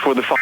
for the fall.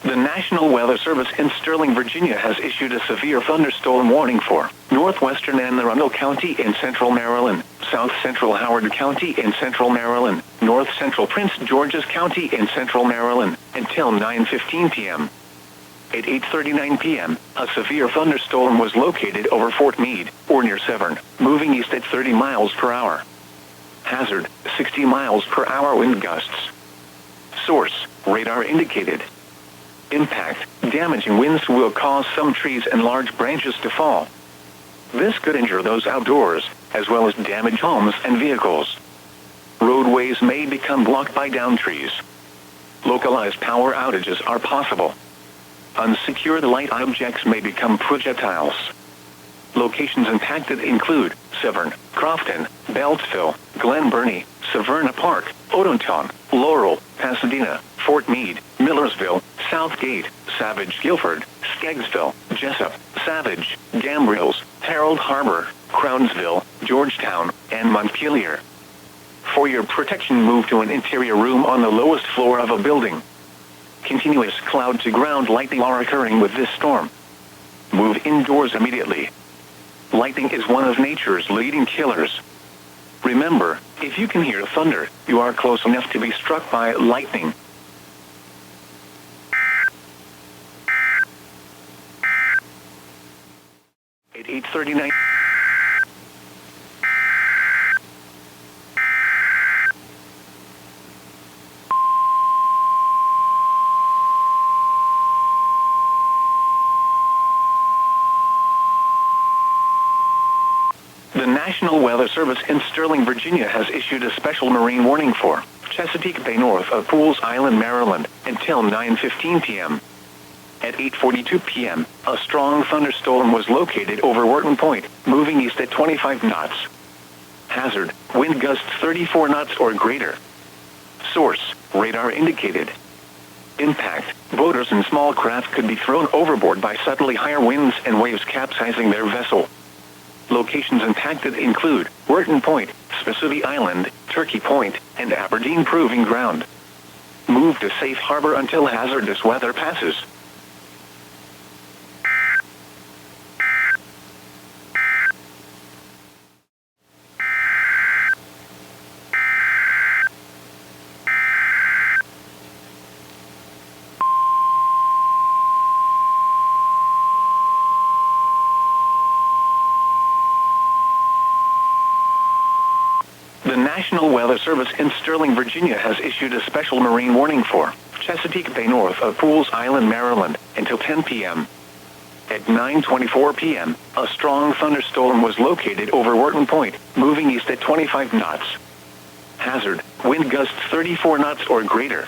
The National Weather Service in Sterling, Virginia has issued a severe thunderstorm warning for northwestern Anne Arundel County in central Maryland, south central Howard County in central Maryland, north central Prince George's County in central Maryland, until 9:15 p.m. At 8:39 p.m., a severe thunderstorm was located over Fort Meade, or near Severn, moving east at 30 miles per hour. Hazard, 60 miles per hour wind gusts. Source, radar indicated. Impact, damaging winds will cause some trees and large branches to fall. This could injure those outdoors, as well as damage homes and vehicles. Roadways may become blocked by downed trees. Localized power outages are possible. Unsecured light objects may become projectiles. Locations impacted include Severn, Crofton, Beltsville, Glen Burnie, Severna Park, Odenton, Laurel, Pasadena, Fort Meade, Millersville, Southgate, Savage Guilford, Skeggsville, Jessup, Savage, Gambriels, Harold Harbor, Crownsville, Georgetown, and Montpelier. For your protection, move to an interior room on the lowest floor of a building. Continuous cloud-to-ground lightning are occurring with this storm. Move indoors immediately. Lightning is one of nature's leading killers. Remember, if you can hear thunder, you are close enough to be struck by lightning. At 8:39. The National Weather Service in Sterling, Virginia has issued a special marine warning for Chesapeake Bay north of Pools Island, Maryland, until 9:15 p.m. At 8:42 p.m., a strong thunderstorm was located over Wharton Point, moving east at 25 knots. Hazard, wind gusts 34 knots or greater. Source, radar indicated. Impact, boaters and small craft could be thrown overboard by suddenly higher winds and waves capsizing their vessel. Locations impacted include Wharton Point, Spessooty Island, Turkey Point, and Aberdeen Proving Ground. Move to safe harbor until hazardous weather passes. The National Weather Service in Sterling, Virginia has issued a special marine warning for Chesapeake Bay north of Pools Island, Maryland, until 10 p.m. At 9:24 p.m., a strong thunderstorm was located over Wharton Point, moving east at 25 knots. Hazard, wind gusts 34 knots or greater.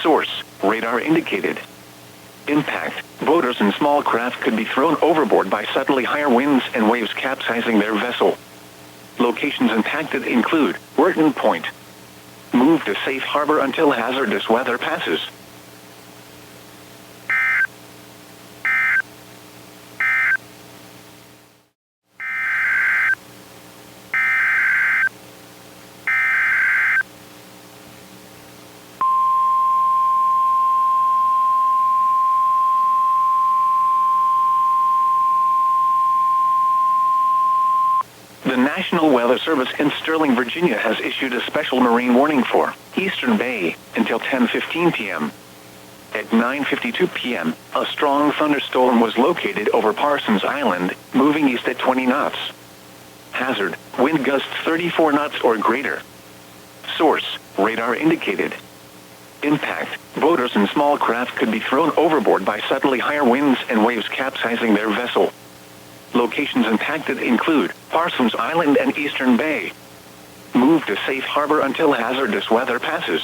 Source, radar indicated. Impact, boaters and small craft could be thrown overboard by suddenly higher winds and waves capsizing their vessel. Locations impacted include Wharton Point. Move to safe harbor until hazardous weather passes. The National Weather Service in Sterling, Virginia has issued a special marine warning for Eastern Bay until 10:15 p.m. At 9:52 p.m., a strong thunderstorm was located over Parsons Island, moving east at 20 knots. Hazard, wind gusts 34 knots or greater. Source, radar indicated. Impact, boaters and small craft could be thrown overboard by suddenly higher winds and waves capsizing their vessel. Locations impacted include Parsons Island and Eastern Bay. Move to safe harbor until hazardous weather passes.